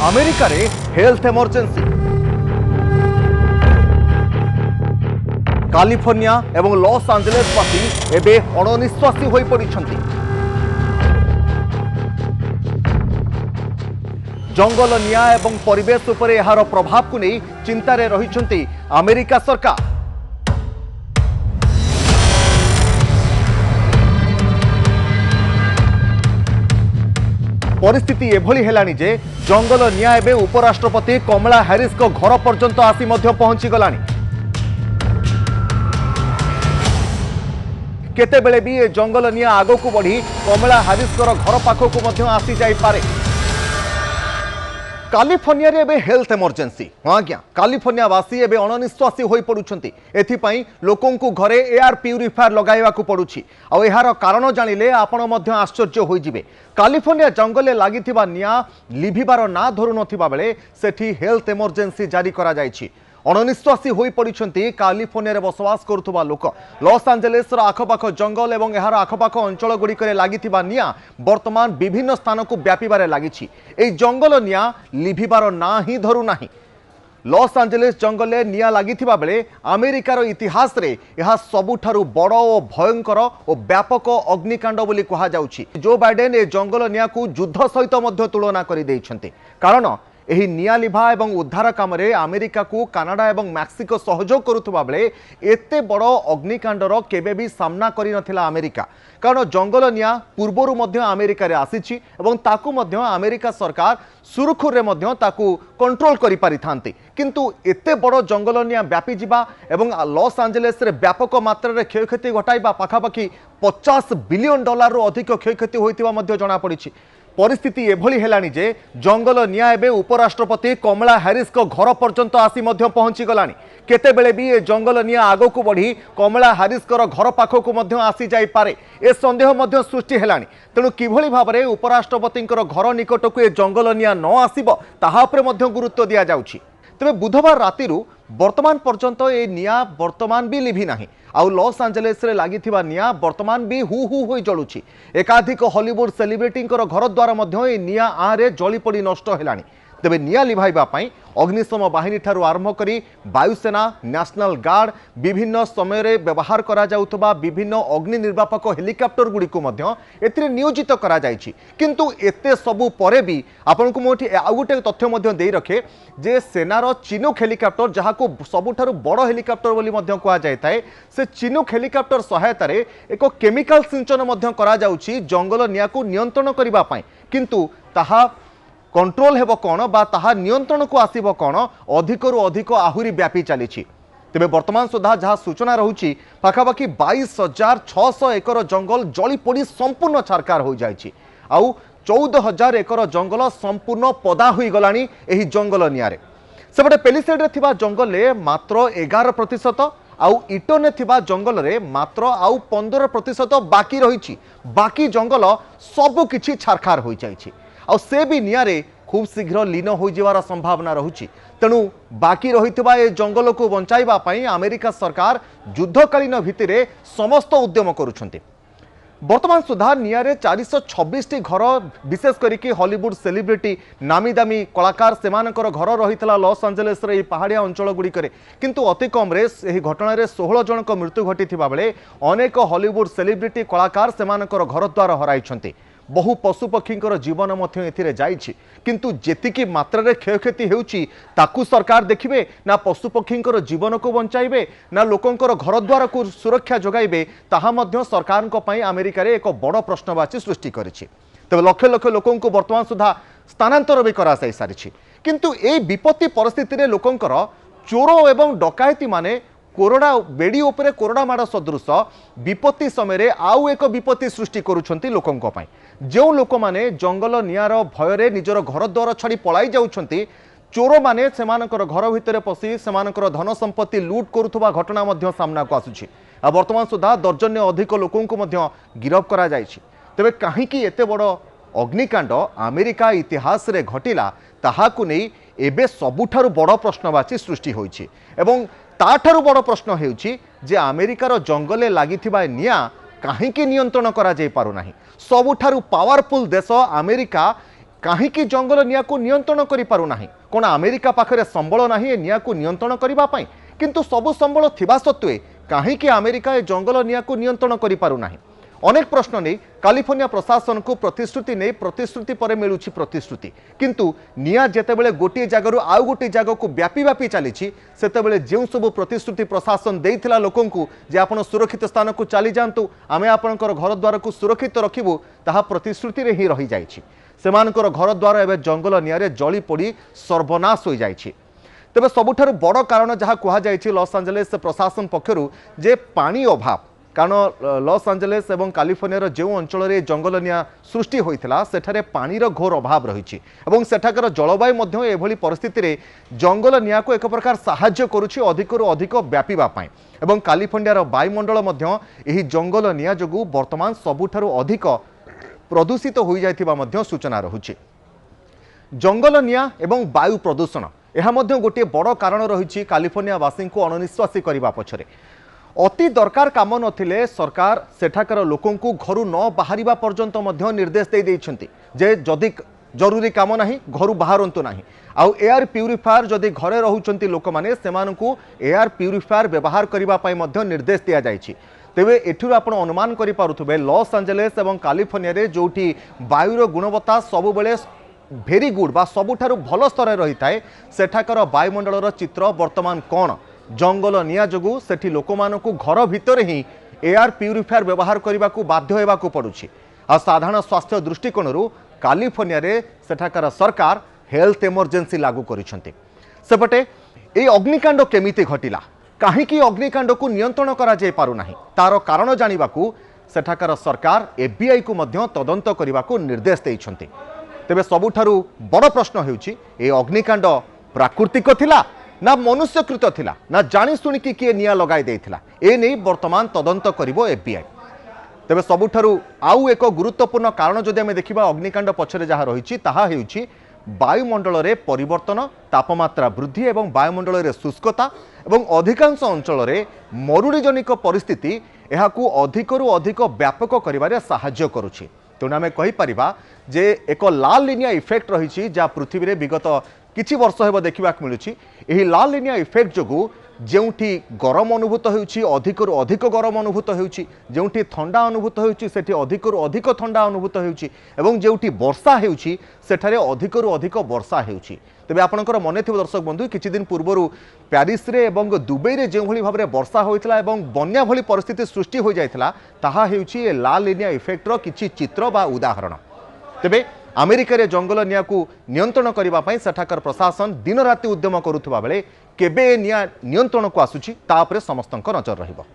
America रे health emergency California एवं Los Angeles वासी एबे अणनिश्वासी होई पड़िछंती। जंगल निया एवं परिवेश उपरे एहार प्रभाव को नहीं चिंतारे रहिछंती अमेरिका सरकार। परिस्थिति एभली हेलानी जे जंगल निया एबे उपराष्ट्रपति कमला हैरिस को घर पर्यंत आसी मध्य पहुंची गलानी। केतेबेले भी ए जंगल निया आगो को बढ़ी कमला हैरिस को घर पाखक मध्य आसी जाई पारे। कैलिफोर्निया रे एबे हेल्थ इमरजेंसी। हाँ आज्ञा, कैलिफोर्निया वासी एबे अणनिश्वासी होई पड़ुछंती। एथिपाई लोकंकु घरे एयर प्यूरिफायर लगाइबा को पड़ुछि। आ एहार कारण जानिले आपण मध्य आश्चर्य होई जिवे। कैलिफोर्निया जंगले लागिथिबा निया लिभिबार ना धरु नथिबा बेले सेठी हेल्थ इमरजेंसी जारी करा जायछि। अणनिश्वासी होई पड़िछंती कैलिफोर्निया रे बसवास करुथुबा लोक। लॉस एंजेलिस रो आखपाख जंगल एवं एहार आखपाख अंचल गुड़िकरे लागिथिबा निया वर्तमान विभिन्न स्थान को व्यापीबारे लागिछि। एई जंगल निया लिभिबार ना ही धरु नाही। लॉस एंजेलिस जंगले निया लागिथिबा बेले अमेरिकार इतिहास रे यह सबुठारु बड़ और भयंकर और व्यापक अग्निकांड बोली कहा जाउछि। जो बाइडेन ए जंगल निया को युद्ध सहित मध्य तुलना करि दैछन्ते। कारण एही निया लिभा एवं उद्धार काम रे अमेरिका को कनाडा एवं मैक्सिको सहयोग करुथुबा बेले एते बड़ अग्निकांडर केबे भी सामना करि नथिला अमेरिका। कारण जंगल निया पूर्वरु मध्य अमेरिका रे आसीछि एवं ताकू मध्य अमेरिका सरकार सुरखुर रे मध्य ताकू कंट्रोल करि पारिथांती। किंतु एते बड़ जंगल निया व्यापी जिबा एवं लॉस एंजेलिस रे व्यापक मात्रा रे क्षयक्षति घटाइबा पाखापाखि $50 बिलियन रु अधिक क्षयक्षति होइतिबा मध्य जणा पड़िछि। परिस्थिति एभली हेलानी जे जंगल निया एबे उपराष्ट्रपति कमला हैरिस को घर पर्यंत आसी मध्य पहुंची गलानी। केतेबेले भी ए जंगल निया आगो को बढ़ी कमला हैरिस को घर पाखक मध्य आसी जाई पारे ए संदेह मध्य सृष्टि हेलानी। तेणु किभली भाबरे उपराष्ट्रपति घर निकट को ए जंगल निया न आसीबो ताहा उपरे मध्य गुरुत्व दिया जाउछि। तेबे बुधवार रातिरु वर्तमान पर्यंत ए निया वर्तमान भी लिभि नाही। आउ लॉस एंजेलिस रे लागिथिबा निया वर्तमान भी हु हु होई जळुछि। एकाधिक हॉलीवुड सेलिब्रिटी घर द्वार मध्य ए निया आरे जळी पड़ी नष्ट हेलानी। तेबे निया लिभाइबा पई अग्निशम बाहिनी ठारू आरंभ करी वायुसेना, नेशनल गार्ड, विभिन्न समय रे व्यवहार करा जाउतबा विभिन्न अग्नि निर्वापक हेलिकॉप्टर गुडी को मध्य एथिरे नियोजित करा जायछि। किंतु एते सबु परे भी आपनको मोठी आ गुटे तथ्य मध्य देई रखे जे सेनार चिनूक हेलिकॉप्टर जहाको सबुठारु बड़ हेलिकॉप्टर बोली मध्य कहा जाय थाए से चिनूक हेलिकॉप्टर सहायता रे एक केमिकल सिंचन मध्य करा जाउछि जंगल निया को नियंत्रण करिबा पई। किंतु ताहा कंट्रोल हेबो कोन बा ताहा नियंत्रण को आसीबो कोन अधिकरु अधिक आहुरी व्यापी चली। तेबे वर्तमान सुधा जहाँ सूचना रहुछि पाखापाखि 22,600 एकर जंगल जली पड़ी संपूर्ण छारकार हो जाइछि। आउ 14,000 एकर जंगल संपूर्ण पदा होई गलानी। एही जंगल नियारे सेपटे पेलिसेड रे थिबा जंगल रे मात्र 11% आउ इटोने थिबा जंगल रे मात्र आउ 15% बाकी रहिछि। बाकी जंगल सब किछि छारखार हो जाइछि। आ से भी नियारे खूब शीघ्र लीन हो जिवार संभावना रहुछि। तेणु बाकी रहिथिबा ए जंगल को बंचाइबा पई अमेरिका सरकार युद्धकालीन भित्तिरे समस्त उद्यम करुछन्ते। वर्तमान सुधा नियारे 426 टी घर विशेष करिकि हॉलीवुड सेलिब्रिटी नामी दामी कलाकार सेमानकर घर रहितला लॉस एंजेलिस रे पहाड़िया अंचल गुड़िकरे। किंतु अति कम रे एही घटना रे 16 जनक मृत्यु घटिथिबा बेले अनेक हॉलीवुड सेलिब्रिटी कलाकार सेमानकर घर द्वार हराइछन्ते। बहु पशुपक्षींकर जीवन मध्य एथिरे जाइछि। किंतु जेतिकी मात्रा रे क्षयक्षति हेउछि ताकू सरकार देखिबे ना पशुपक्षींकर जीवन को बंचाइबे ना लोकंकर घर द्वार को सुरक्षा जोगाइबे ताहा मध्य सरकारक पई अमेरिका रे एक बड़ प्रश्नवाची सृष्टि करिछि। तबे लक्ष लक्ष लोकंको वर्तमान सुधा स्थानांतर भी करा जाय सारिछि। किंतु ए विपत्ति परिस्थिति रे लोकंकर चोर एवं डकायती माने कोरोना बेड़ी उपरे कोरोना माड़ सदृश विपत्ति समय आउ एक विपत्ति सृष्टि करुछंती लोकंको पई। जो लोक माने जंगल नियार भयरे निजर घर द्वार छाड़ी पलाई जाउछंती चोर माने सेमानकर घर भितरे पसी सेमानकर धन संपत्ति लूट करुथुबा घटना मध्य सामना को आसुछि। आ वर्तमान सुधा दर्जन्य अधिक लोकंको मध्य गिरफ करा जायछि। तेबे काहेकि एते बड़ अग्निकांड अमेरिका इतिहास रे घटिला ताहाकु नै एबे सबुठारु बड़ प्रश्नवाची सृष्टि होइछि। एवं ताठारु बड़ प्रश्न हेउछि जे अमेरिकार जंगले लागिथिबा निया काहेकि नियंत्रण करा जाय पारु नाही। सबुठारु पावरफुल देश अमेरिका कहीं जंगल निया को नियंत्रण करि पारु नाही कोन अमेरिका पाखरे संबल नाही ए निया को नियंत्रण करबा पई किंतु सबु संबल थिबा सत्वे कहीं अमेरिका ए जंगल निया को नियंत्रण करि पारु नाही अनेक प्रश्न नहीं कैलिफोर्निया प्रशासन को प्रतिश्रुति नहीं प्रतिश्रुति पर मिलूची प्रतिश्रुति किंतु निया जेतेबेले गोटे जगह आउ गोटे जगह को व्यापी व्यापी चली सेतेबेले जो सब प्रतिश्रुति प्रशासन देइथिला लोकन को जे आपण सुरक्षित स्थान को चली जांतु आमे आपनकर घर द्वार को सुरक्षित रखिबु ताहा प्रतिश्रुति रे ही रही जाइछि सेमानकर घर द्वार एबे जंगल नियारे जली पड़ी सर्वनाश हो जाइछि तेबे सबुठारु बड़ कारण जहाँ कहा जाइछि लॉस एंजेलिस प्रशासन पक्षरु जे पानी अभाव कारण लॉस एंजेलिस और कैलिफोर्निया जो अंचल में जंगल निया सृष्टि होता सेठारे पानीर घोर अभाव रही सेठाकर जलवायु एभली परिस्थिति रे जंगल निया को एक प्रकार साहाय्य करुछि अधिकरु अधिक व्यापीबा एवं कैलिफोर्निया वायुमंडल यही जंगल निया जोगु वर्तमान सबुठारु अधिक प्रदूषित हो जाइथिबा सूचना रहुछि जंगल निया एवं वायु प्रदूषण यह गोटे बड़ कारण रही कैलिफोर्निया वासी को अणनिश्वासी करने पछरे अति दरकार काम नथिले सरकार सेठाकर लोकों को घर न बाहर पर्यंत निर्देश दे देइछंती जे जदि जरूरी काम नाही घर बाहरंतु नाही आउ एयर प्यूरीफायर जदि घरे रहउछंती लोक माने सेमानकु एयर प्यूरीफायर व्यवहार करिबा पई मध्य निर्देश दिया जाइछि तेबे एठुर आपण अनुमान करि पारुथबे लॉस एंजेलिस एवं कैलिफोर्निया रे जोठी वायुर गुणवत्ता सबु बेले भेरी गुड बा सबुठारु भल स्तर रही थाए सेठाकर वायुमंडलर चित्र वर्तमान कौन जंगल निया जोगु सेठी लोक मानकु घर भितर ही एयर प्यूरीफायर व्यवहार करने को बाध्य होगाकू पड़ुछि आ साधारण स्वास्थ्य दृष्टिकोणरू कैलिफोर्निया रे सेठाकर सरकार हेल्थ इमरजेंसी लागू करिसेंती सेपटे ए अग्निकांड केमिति घटिला कहीं अग्निकांड को नियंत्रण करा जाय पारु नाही तार कारण जानिबाकू सेठाकर सरकार एफबीआई को मध्य तदंत करने को निर्देश देइछंती तेबे सबुठारु बड़ प्रश्न हेउछि ए अग्निकांड प्राकृतिक थिला ना मनुष्यकृत थिला ना जानी शुणी किए निया लगाई देइथिला ए नै वर्तमान तदंत करिवो एफबीआई तेबे सबुठारु आउ एक गुरुत्वपूर्ण कारण जदि आमे देखिबा अग्निकांड पछरे जहा रहिछि ताहा हेउछि वायुमंडल रे परिवर्तन तापमात्रा वृद्धि एवं वायुमंडल रे शुष्कता एवं अधिकांश अंचल रे मरुड़ीजनिक परिस्थिति एहाकू अधिकरु अधिक व्यापक करिबारे साहाय्य करुछि तेणु आमे कहि परिबा जे एक लाल लिनिया इफेक्ट रही जहाँ पृथ्वी रे विगत किछि वर्ष हेब देखा मिलूँ यही लाल लिनिया इफेक्ट जोगु जोठी गरम अनुभूत होउछि अधिकरु अधिक गरम अनुभूत होउछि जोठी ठंडा अनुभूत होउछि सेठी अधिकरु अधिक ठंडा अनुभूत होउछि एवं जोठी वर्षा होउछि सेठारे अधिकरु अधिक वर्षा होउछि तेबे आपनकर मने थिबो दर्शक बंधु किछि दिन पूर्वरु प्यारिस रे एवं दुबई रे जे भली भाबरे वर्षा होइतला एवं बन्या भली परिस्थिति सृष्टि हो जाइतला ताहा हेउछि ए लाल लिनिया इफेक्ट रो किछि चित्र बा उदाहरण तेबे अमेरिका रे जंगल निया को नियंत्रण करने सेठाकर प्रशासन दिन राति उद्यम करुवा बेले केबे निया नियंत्रण को आसुछि ता उपरे समस्तंक नजर रहिबो।